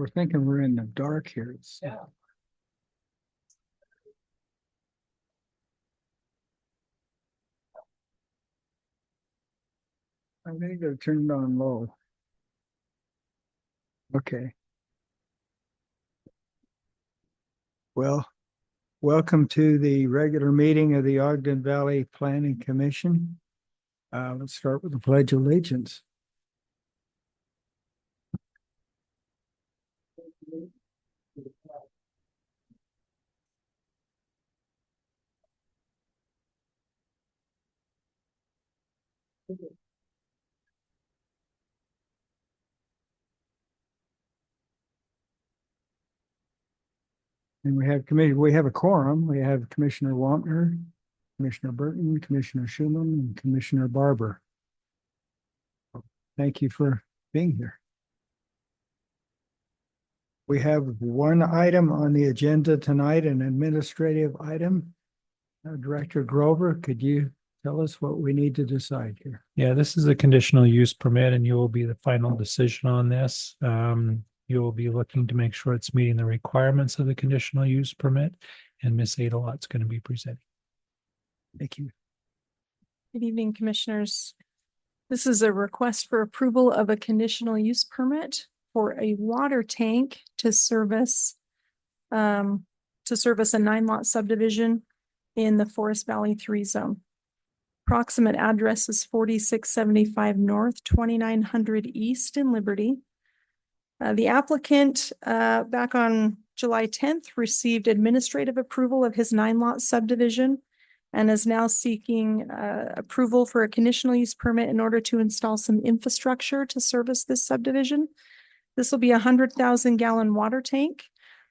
We're thinking we're in the dark here. Yeah. I think they're turned on low. Okay. Well, welcome to the regular meeting of the Ogden Valley Planning Commission. Let's start with the Pledge of Allegiance. And we have a quorum. We have Commissioner Wampner, Commissioner Burton, Commissioner Schumann, and Commissioner Barber. Thank you for being here. We have one item on the agenda tonight, an administrative item. Director Grover, could you tell us what we need to decide here? Yeah, this is a conditional use permit and you will be the final decision on this. You will be looking to make sure it's meeting the requirements of the conditional use permit, and Ms. Aydelotte is going to be presenting. Thank you. Good evening, Commissioners. This is a request for approval of a conditional use permit for a water tank to service a 9-lot subdivision in the Forest Valley 3 zone. Approximate address is 4675 North, 2900 East in Liberty. The applicant back on July 10th received administrative approval of his 9-lot subdivision and is now seeking approval for a conditional use permit in order to install some infrastructure to service this subdivision. This will be a 100,000-gallon water tank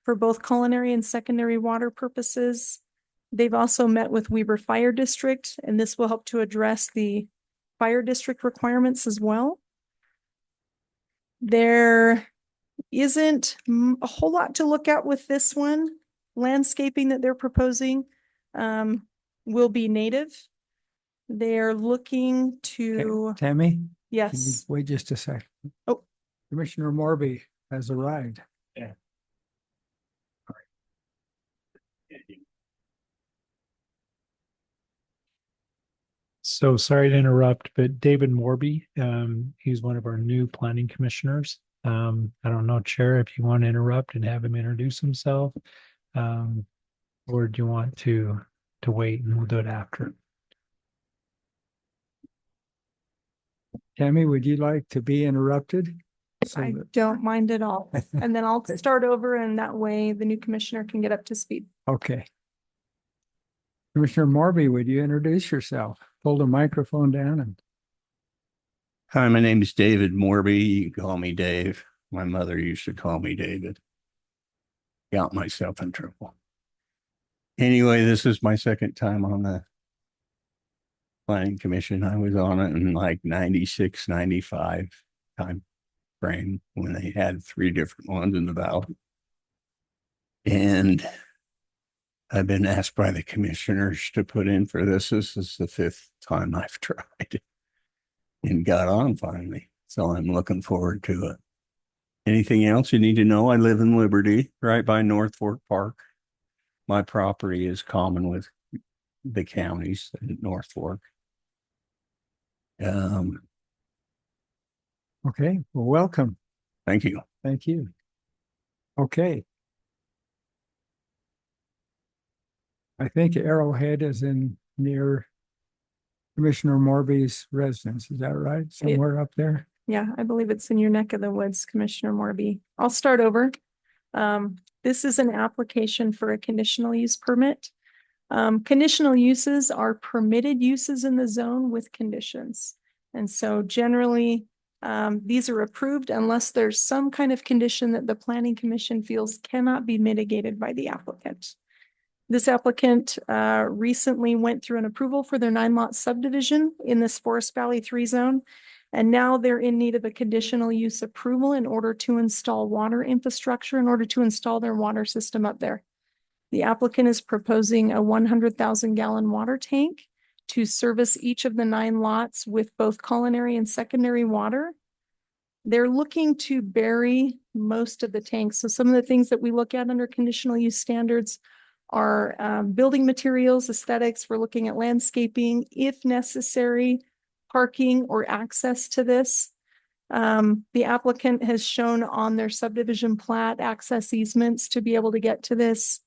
for both culinary and secondary water purposes. They've also met with Weber Fire District, and this will help to address the fire district requirements as well. There isn't a whole lot to look at with this one. Landscaping that they're proposing will be native. They're looking to... Okay. Tammy? Yes. Wait just a second. Oh. Commissioner Morby has arrived. Yeah. All right. So sorry to interrupt, but David Morby, he's one of our new planning commissioners. I don't know, Chair, if you want to interrupt and have him introduce himself, or do you want to wait and we'll do it after? Tammy, would you like to be interrupted? I don't mind at all. And then I'll start over, and that way the new commissioner can get up to speed. Okay. Commissioner Morby, would you introduce yourself? Pull the microphone down and... Hi, my name is David Morby. You can call me Dave. My mother used to call me David. Got myself in trouble. Anyway, this is my second time on the planning commission. I was on it in like 96, 95 time frame when they had 3 different ones in the valley. And I've been asked by the commissioners to put in for this. This is the 5th time I've tried and got on finally. So I'm looking forward to it. Anything else you need to know? I live in Liberty, right by North Fork Park. My property is common with the counties in North Fork. Okay, well, welcome. Thank you. Thank you. Okay. I think Arrowhead is in near Commissioner Morby's residence. Is that right? Somewhere up there? Yeah, I believe it's in your neck of the woods, Commissioner Morby. I'll start over. This is an application for a conditional use permit. Conditional uses are permitted uses in the zone with conditions. And so generally, these are approved unless there's some kind of condition that the Planning Commission feels cannot be mitigated by the applicant. This applicant recently went through an approval for their 9-lot subdivision in this Forest Valley 3 zone. And now they're in need of a conditional use approval in order to install water infrastructure, in order to install their water system up there. The applicant is proposing a 100,000-gallon water tank to service each of the 9 lots with both culinary and secondary water. They're looking to bury most of the tanks. So some of the things that we look at under conditional use standards are building materials, aesthetics. We're looking at landscaping, if necessary, parking or access to this. The applicant has shown on their subdivision plat access easements to be able to get to this.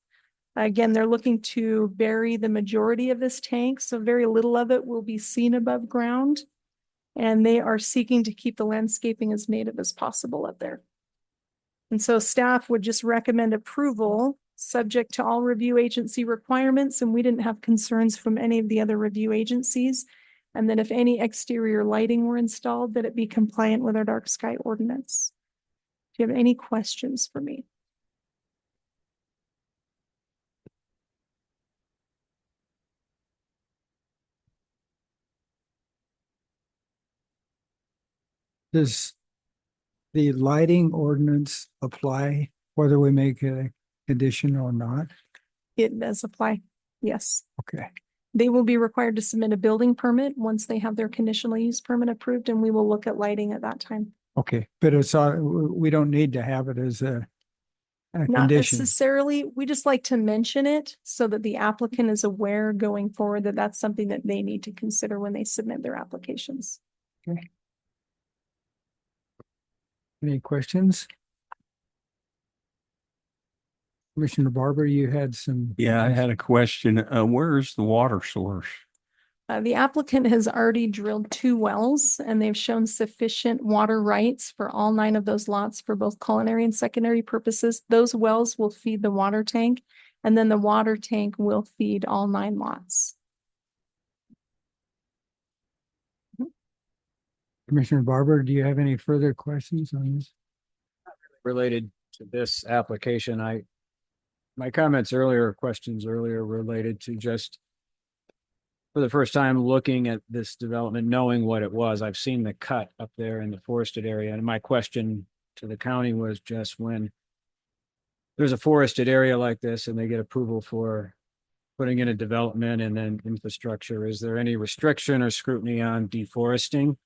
Again, they're looking to bury the majority of this tank, so very little of it will be seen above ground. And they are seeking to keep the landscaping as native as possible up there. And so staff would just recommend approval, subject to all review agency requirements, and we didn't have concerns from any of the other review agencies. And then if any exterior lighting were installed, that it be compliant with our dark sky ordinance. Do you have any questions for me? Does the lighting ordinance apply whether we make a condition or not? It does apply. Yes. Okay, They will be required to submit a building permit once they have their conditional use permit approved, and we will look at lighting at that time. okay, but it's, we don't need to have it as a Not condition. necessarily. We just like to mention it so that the applicant is aware going forward that that's something that they need to consider when they submit their applications. Any questions? Commissioner Barber, you had some. Yeah, I had a question. Where's the water source? The applicant has already drilled 2 wells and they've shown sufficient water rights for all 9 of those lots for both culinary and secondary purposes. Those wells will feed the water tank, and then the water tank will feed all 9 lots. Commissioner Barber, do you have any further questions on this? Related to this application, my comments earlier, questions earlier related to just for the first time looking at this development, knowing what it was. I've seen the cut up there in the forested area. And my question to the county was just when there's a forested area like this and they get approval for putting in a development and then infrastructure, is there any restriction or scrutiny on deforesting?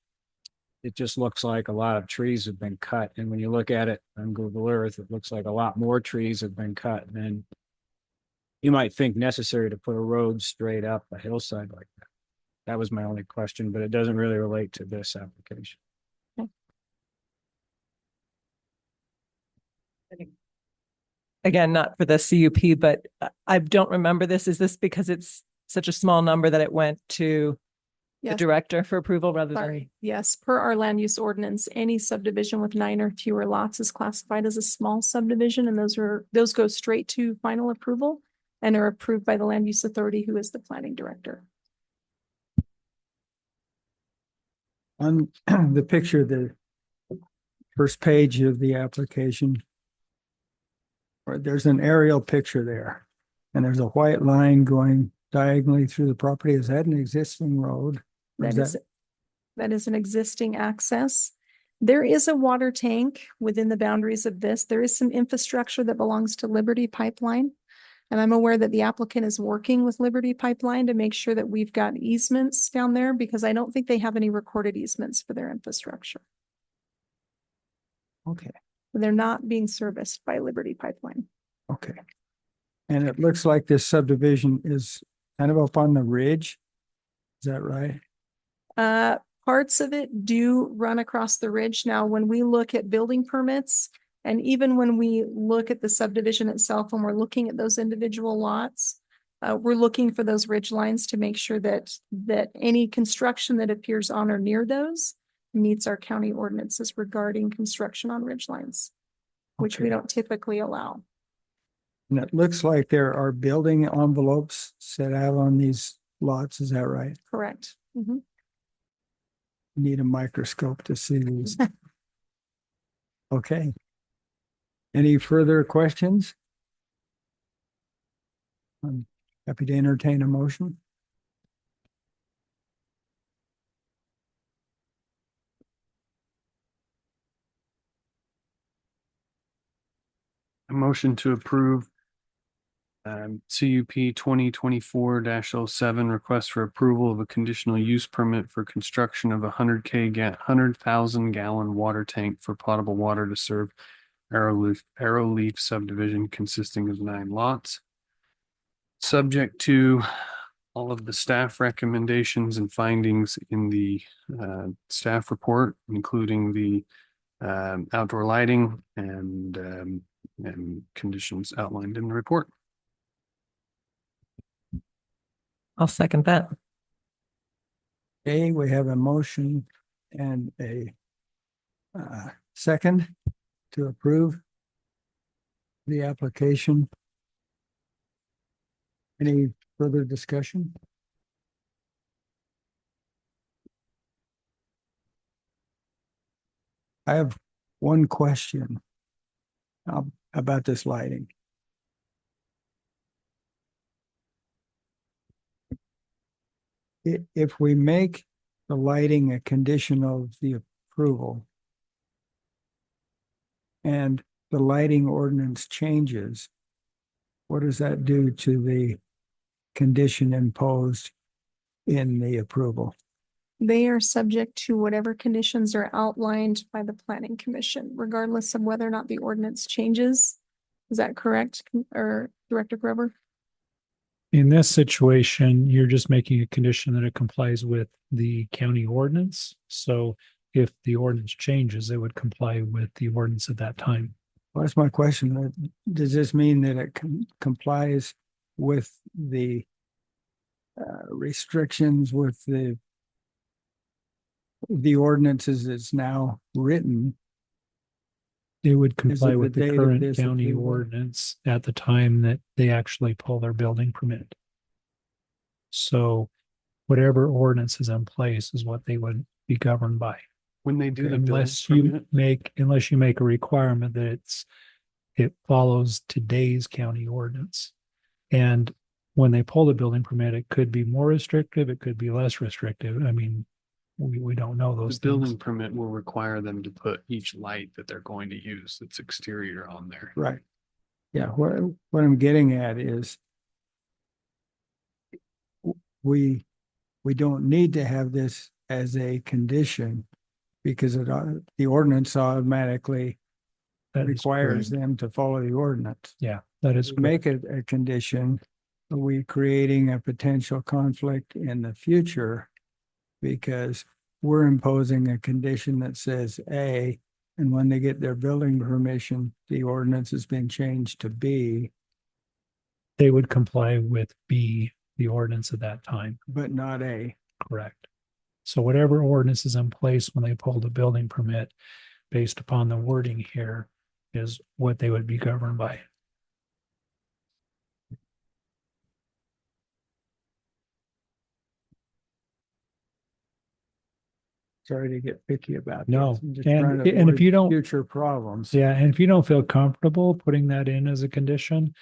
It just looks like a lot of trees have been cut. And when you look at it on Google Earth, it looks like a lot more trees have been cut. And you might think necessary to put a road straight up a hillside like that. That was my only question, but it doesn't really relate to this application. Again, not for the CUP, but I don't remember this. Is this because it's such a small number that it went to the Yes. director for approval rather than? Sorry. Yes, per our land use ordinance, any subdivision with 9 or fewer lots is classified as a small subdivision, and those go straight to final approval and are approved by the land use authority, who is the planning director. On the picture, the first page of the application, or there's an aerial picture there, and there's a white line going diagonally through the property. Is that an existing road? Or That is an existing access. There is a water tank within the boundaries of this. There is some infrastructure that belongs to Liberty Pipeline. And I'm aware that the applicant is working with Liberty Pipeline to make sure that we've got easements down there, because I don't think they have any recorded easements for their infrastructure. Okay, They're not being serviced by Liberty Pipeline. okay. And it looks like this subdivision is kind of up on the ridge. Is that right? Parts of it do run across the ridge. Now, when we look at building permits, and even when we look at the subdivision itself, when we're looking at those individual lots, we're looking for those ridge lines to make sure that any construction that appears on or near those meets our county ordinances regarding construction on ridge lines, which we Okay. don't typically allow. And it looks like there are building envelopes set out on these lots. Is that right? Correct. Mhm. Need a microscope to see these. Okay. Any further questions? I'm happy to entertain a motion. A motion to approve CUP 2024-07 request for approval of a conditional use permit for construction of a 100,000 gallon water tank for potable water to serve Arrowleaf Subdivision consisting of 9 lots. Subject to all of the staff recommendations and findings in the staff report, including the outdoor lighting and conditions outlined in the report. I'll second that. Okay, we have a motion and a second to approve the application. Any further discussion? I have one question about this lighting. If we make the lighting a condition of the approval and the lighting ordinance changes, what does that do to the condition imposed in the approval? They are subject to whatever conditions are outlined by the planning commission, regardless of whether or not the ordinance changes. Is that correct, or Director Grover? In this situation, you're just making a condition that it complies with the county ordinance. So if the ordinance changes, it would comply with the ordinance at that time. Well, that's my question. Does this mean that it complies with the restrictions with the ordinances that's now written? It would Is comply it with the the date of current this county approval? ordinance at the time that they actually pull their building permit. So whatever ordinance is in place is what they would be governed by. When they do the building Unless you permit, make a requirement that it follows today's county ordinance. And when they pull the building permit, it could be more restrictive, it could be less restrictive. I mean, we don't know the those building things. permit will require them to put each light that they're going to use that's exterior on there. Right. Yeah, what I'm getting at is we don't need to have this as a condition because the ordinance automatically That is requires correct. them to follow the ordinance. Yeah, that is To make correct. it a condition, are we creating a potential conflict in the future? Because we're imposing a condition that says A, and when they get their building permission, the ordinance has been changed to B, They would comply with B, the ordinance at that time. but not A. Correct. So whatever ordinance is in place when they pull the building permit, based upon the wording here, is what they would be governed by. Sorry to get picky about this. No, I'm just and- trying to and if avoid you don't- future problems. Yeah, and if you don't feel comfortable putting that in as a condition,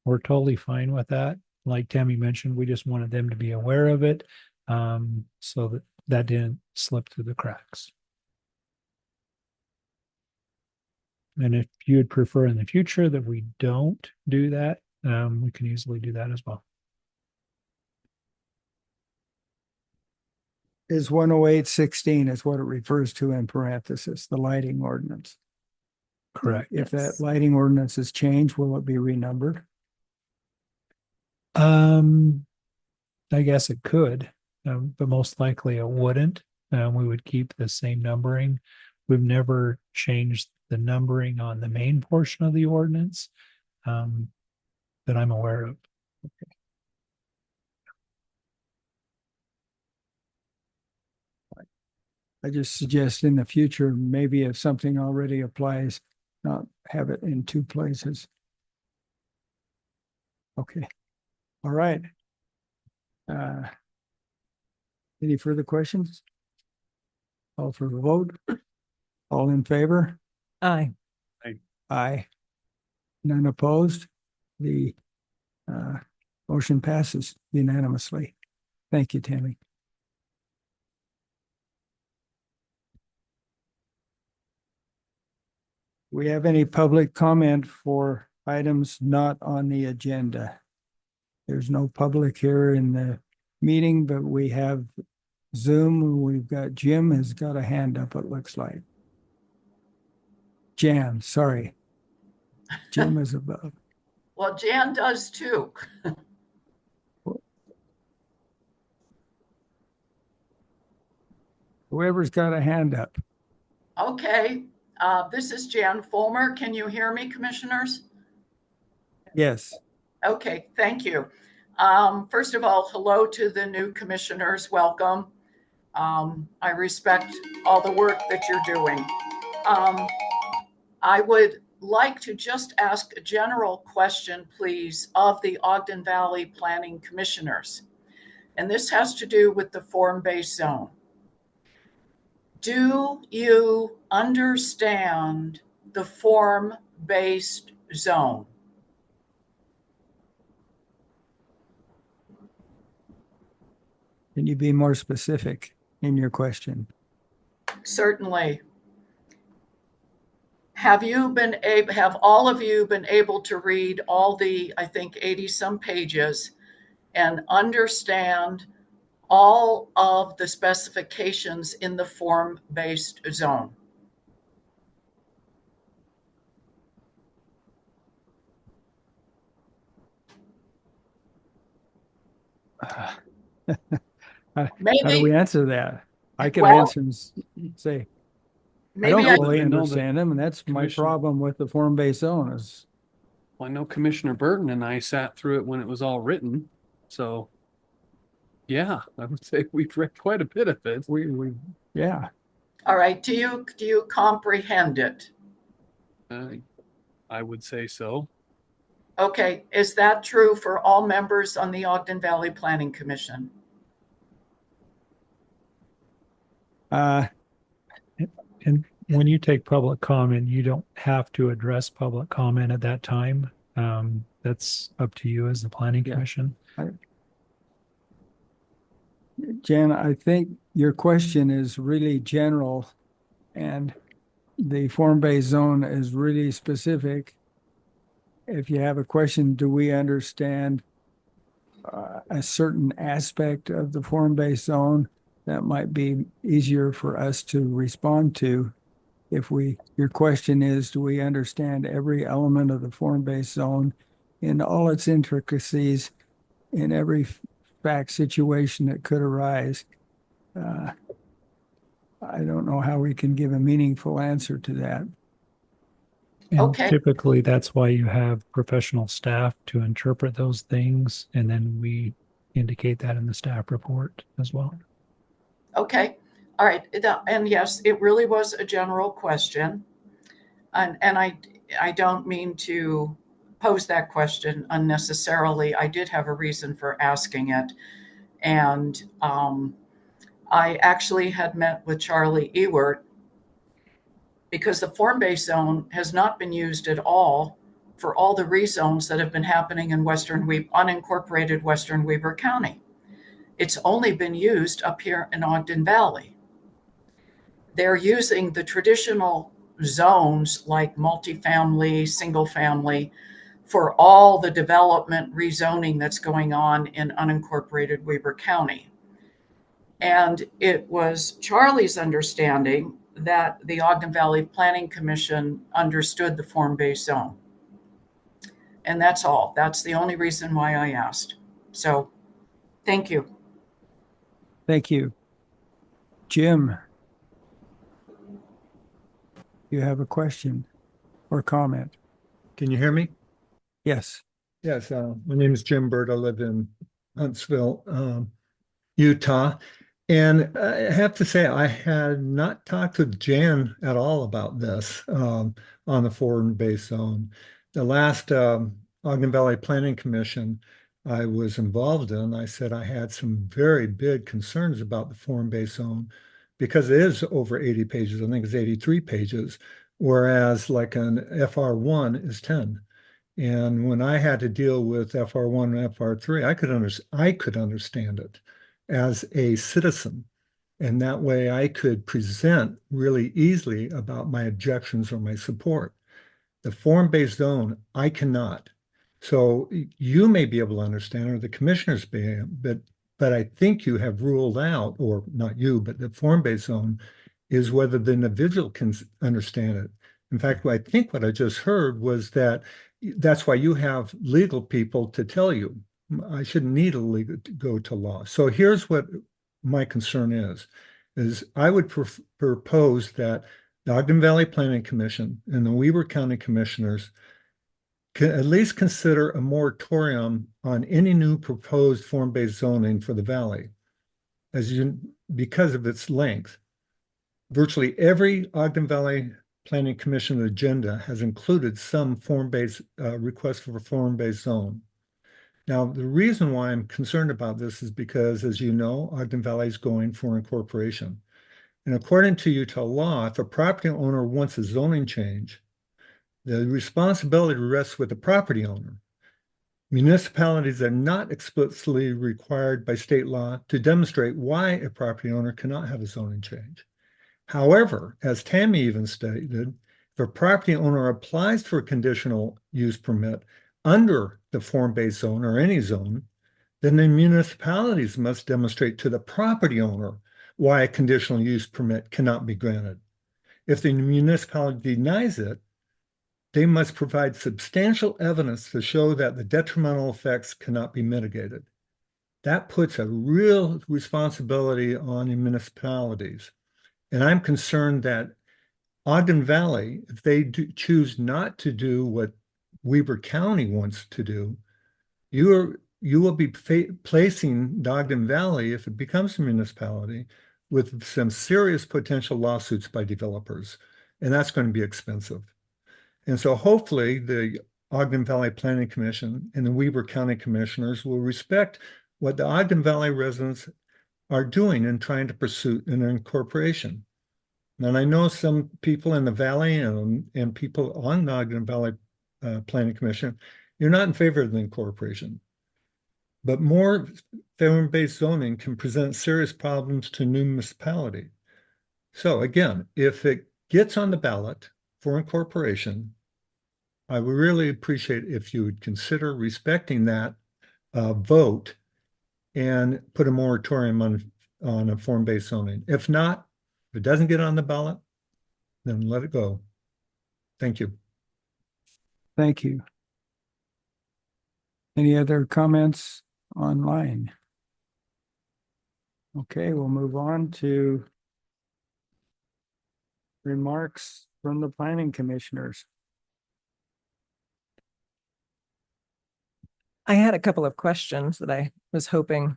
we're totally fine with that. Like Tammy mentioned, we just wanted them to be aware of it, so that didn't slip through the cracks. And if you'd prefer in the future that we don't do that, we can easily do that as well. Is 10816 is what it refers to in parentheses, the lighting ordinance. Correct. If that Yes. lighting ordinance is changed, will it be renumbered? I guess it could, but most likely it wouldn't. We would keep the same numbering. We've never changed the numbering on the main portion of the ordinance, that I'm aware of. I just suggest in the future, maybe if something already applies, not have it in two places. Okay, all right. Any further questions? Call for the vote. All in favor? Aye. Aye. None opposed? The motion passes unanimously. Thank you, Tammy. We have any public comment for items not on the agenda? There's no public here in the meeting, but we have Zoom. We've got Jim has got a hand up, it looks like. Jan, sorry. Jim is above. Well, Jan does too. Whoever's got a hand up. Okay, this is Jan Fulmer. Can you hear me, commissioners? Yes. Okay, thank you. First of all, hello to the new commissioners. Welcome. I respect all the work that you're doing. I would like to just ask a general question, please, of the Ogden Valley Planning Commissioners. And this has to do with the form-based zone. Do you understand the form-based zone? Can you be more specific in your question? Certainly. Have all of you been able to read all the, I think, 80 some pages and understand all of the specifications in the form-based zone? How do Maybe, we answer that? I can Well, answer and say, I maybe don't I, fully I know that understand them, and that's my Commissioner- problem with the form-based zone is Well, I know Commissioner Burton and I sat through it when it was all written. So yeah, I would say we've read quite a bit of it. yeah. all right, do you comprehend it? I would say so. Okay, is that true for all members on the Ogden Valley Planning Commission? And when you take public comment, you don't have to address public comment at that time. That's up to you as the planning Yeah. commission. Jan, I think your question is really general and the form-based zone is really specific. If you have a question, do we understand a certain aspect of the form-based zone? That might be easier for us to respond to. Your question is, do we understand every element of the form-based zone in all its intricacies in every fact situation that could arise? I don't know how we can give a meaningful answer to that. And Okay. typically that's why you have professional staff to interpret those things. And then we indicate that in the staff report as well. Okay, all right, and yes, it really was a general question. And I don't mean to pose that question unnecessarily. I did have a reason for asking it. And I actually had met with Charlie Ewert because the form-based zone has not been used at all for all the rezones that have been happening in unincorporated Western Weber County. It's only been used up here in Ogden Valley. They're using the traditional zones like multifamily, single family for all the development rezoning that's going on in unincorporated Weber County. And it was Charlie's understanding that the Ogden Valley Planning Commission understood the form-based zone. And that's all. That's the only reason why I asked. So, thank you. Thank you. Jim, you have a question or comment? Can you hear me? Yes. Yes, my name is Jim Bird. I live in Huntsville, Utah. And I have to say, I had not talked with Jan at all about this on the form-based zone. The last Ogden Valley Planning Commission I was involved in, I said I had some very big concerns about the form-based zone because it is over 80 pages. I think it's 83 pages, whereas like an FR1 is 10. And when I had to deal with FR1 and FR3, I could understand it as a citizen. And that way I could present really easily about my objections or my support. The form-based zone, I cannot. So you may be able to understand, or the commissioners may, but I think you have ruled out, or not you, but the form-based zone is whether the individual can understand it. In fact, I think what I just heard was that that's why you have legal people to tell you. I shouldn't need a legal to go to law. So here's what my concern is I would propose that the Ogden Valley Planning Commission and the Weber County Commissioners can at least consider a moratorium on any new proposed form-based zoning for the valley, because of its length. Virtually every Ogden Valley Planning Commission agenda has included some form-based request for a form-based zone. Now, the reason why I'm concerned about this is because, as you know, Ogden Valley is going for incorporation. And according to Utah law, if a property owner wants a zoning change, the responsibility rests with the property owner. Municipalities are not explicitly required by state law to demonstrate why a property owner cannot have a zoning change. However, as Tammy even stated, if a property owner applies for a conditional use permit under the form-based zone or any zone, then the municipalities must demonstrate to the property owner why a conditional use permit cannot be granted. If the municipality denies it, they must provide substantial evidence to show that the detrimental effects cannot be mitigated. That puts a real responsibility on the municipalities. And I'm concerned that Ogden Valley, if they choose not to do what Weber County wants to do, you will be placing the Ogden Valley, if it becomes a municipality, with some serious potential lawsuits by developers. And that's going to be expensive. And so hopefully the Ogden Valley Planning Commission and the Weber County Commissioners will respect what the Ogden Valley residents are doing in trying to pursue an incorporation. And I know some people in the Valley and people on the Ogden Valley Planning Commission, you're not in favor of the incorporation. But more form-based zoning can present serious problems to new municipality. So again, if it gets on the ballot for incorporation, I would really appreciate if you would consider respecting that vote and put a moratorium on a form-based zoning. If not, if it doesn't get on the ballot, then let it go. Thank you. Thank you. Any other comments online? Okay, we'll move on to remarks from the planning commissioners. I had a couple of questions that I was hoping,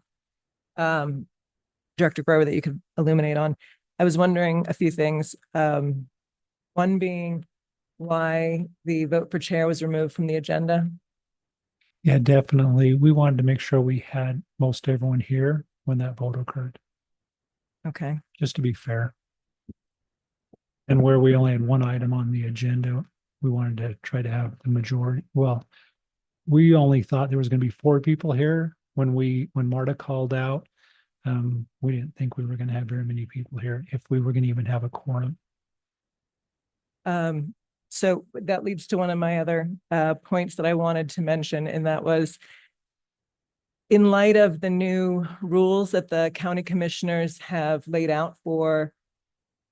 Director Grover, that you could illuminate on. I was wondering a few things. One being why the vote for chair was removed from the agenda. Yeah, definitely. We wanted to make sure we had most everyone here when that vote occurred, Okay. just to be fair. And where we only had one item on the agenda, we wanted to try to have the majority. Well, we only thought there was going to be 4 people here when Marta called out. We didn't think we were going to have very many people here if we were going to even have a quorum. So that leads to one of my other points that I wanted to mention, and that was in light of the new rules that the county commissioners have laid out for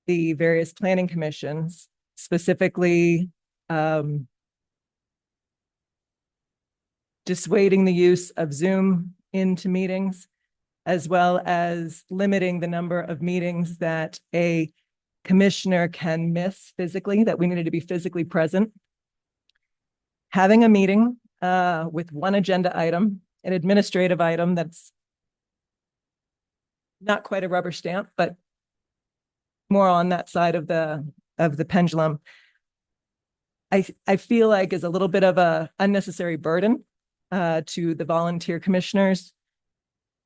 the various planning commissions, specifically dissuading the use of Zoom into meetings, as well as limiting the number of meetings that a commissioner can miss physically, that we needed to be physically present. Having a meeting with one agenda item, an administrative item that's not quite a rubber stamp, but more on that side of the pendulum, I feel like is a little bit of a unnecessary burden to the volunteer commissioners.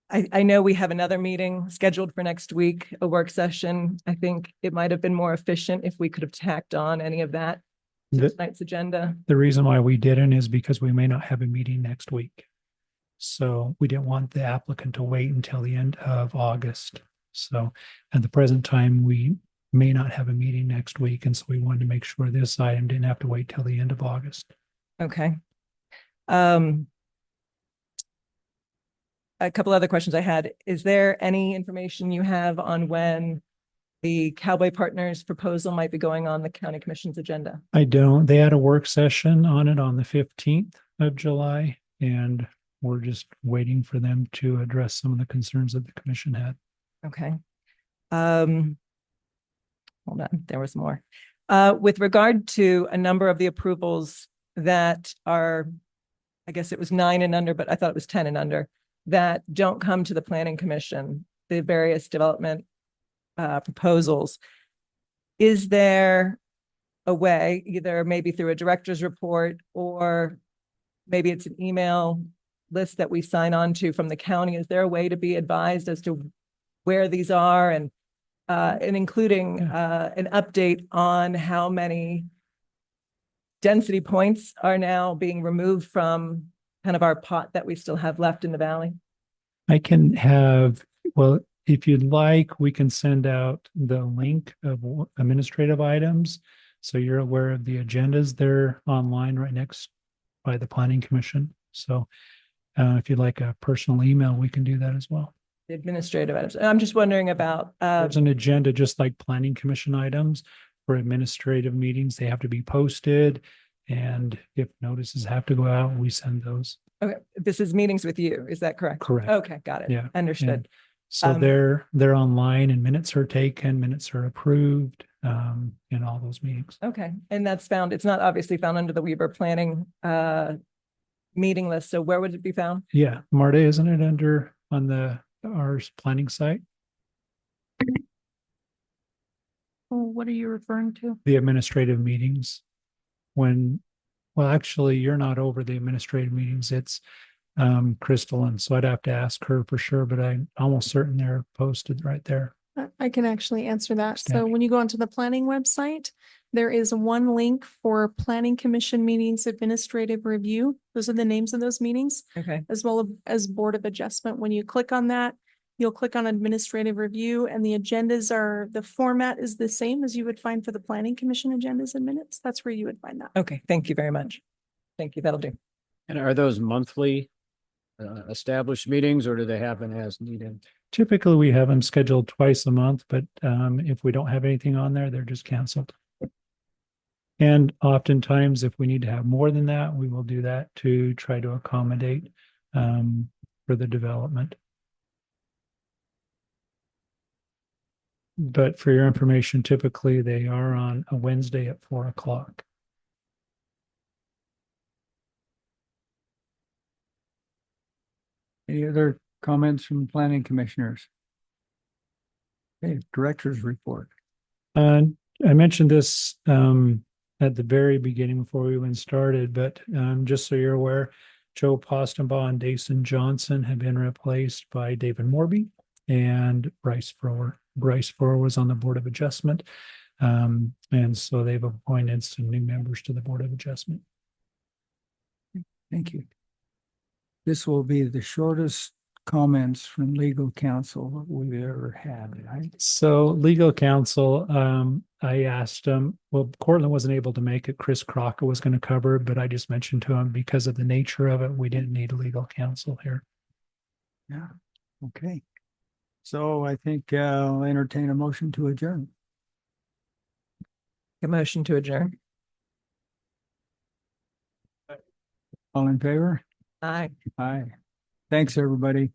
I know we have another meeting scheduled for next week, a work session. I think it might have been more efficient if we could have tacked on any of that to tonight's agenda. The reason why we didn't is because we may not have a meeting next week. So we didn't want the applicant to wait until the end of August. So at the present time, we may not have a meeting next week. And so we wanted to make sure this item didn't have to wait till the end of August. Okay. A couple other questions I had. Is there any information you have on when the Cowboy Partners proposal might be going on the county commission's agenda? I don't. They had a work session on it on the 15th of July, and we're just waiting for them to address some of the concerns that the commission had. Okay. Hold on, there was more. With regard to a number of the approvals that are, I guess it was 9 and under, but I thought it was 10 and under, that don't come to the planning commission, the various development proposals. Is there a way, either maybe through a director's report or maybe it's an email list that we sign on to from the county? Is there a way to be advised as to where these are and including an update on how many density points are now being removed from kind of our pot that we still have left in the valley? I can have, well, if you'd like, we can send out the link of administrative items. So you're aware of the agendas. They're online right next by the planning commission. So if you'd like a personal email, we can do that as well. The administrative items. I'm just wondering about. There's an agenda, just like planning commission items for administrative meetings. They have to be posted. And if notices have to go out, we send those. Okay, this is meetings with you. Is that correct? Correct. Okay, got it. Yeah. Understood. So they're online and minutes are taken, minutes are approved in all those meetings. Okay, and that's found, it's not obviously found under the Weaver planning meeting list. So where would it be found? Yeah, Marta, isn't it under on our planning site? What are you referring to? The administrative meetings. Well, actually, you're not over the administrative meetings. It's Crystal, and so I'd have to ask her for sure, but I'm almost certain they're posted right there. I can actually answer that. So Tammy. when you go onto the planning website, there is one link for planning commission meetings, administrative review. Those are the names of those meetings, Okay, as well as board of adjustment. When you click on that, you'll click on administrative review, and the agendas are, the format is the same as you would find for the planning commission agendas and minutes. That's where you would find that. okay, thank you very much. Thank you, that'll do. And are those monthly established meetings, or do they happen as needed? Typically, we have them scheduled twice a month, but if we don't have anything on there, they're just canceled. And oftentimes, if we need to have more than that, we will do that to try to accommodate for the development. But for your information, typically they are on a Wednesday at 4 o'clock. Any other comments from planning commissioners? Okay, director's report. I mentioned this at the very beginning before we even started, but just so you're aware, Joe Postenbaugh and Dason Johnson have been replaced by David Morby and Bryce Frower. Bryce Frower was on the Board of Adjustment. And so they've appointed some new members to the Board of Adjustment. Thank you. This will be the shortest comments from legal counsel we've ever had, right? So legal counsel, I asked him, well, Cortland wasn't able to make it. Chris Crocker was going to cover, but I just mentioned to him because of the nature of it, we didn't need legal counsel here. Yeah, okay. So I think I'll entertain a motion to adjourn. A motion to adjourn. All in favor? Aye. Aye. Thanks, everybody.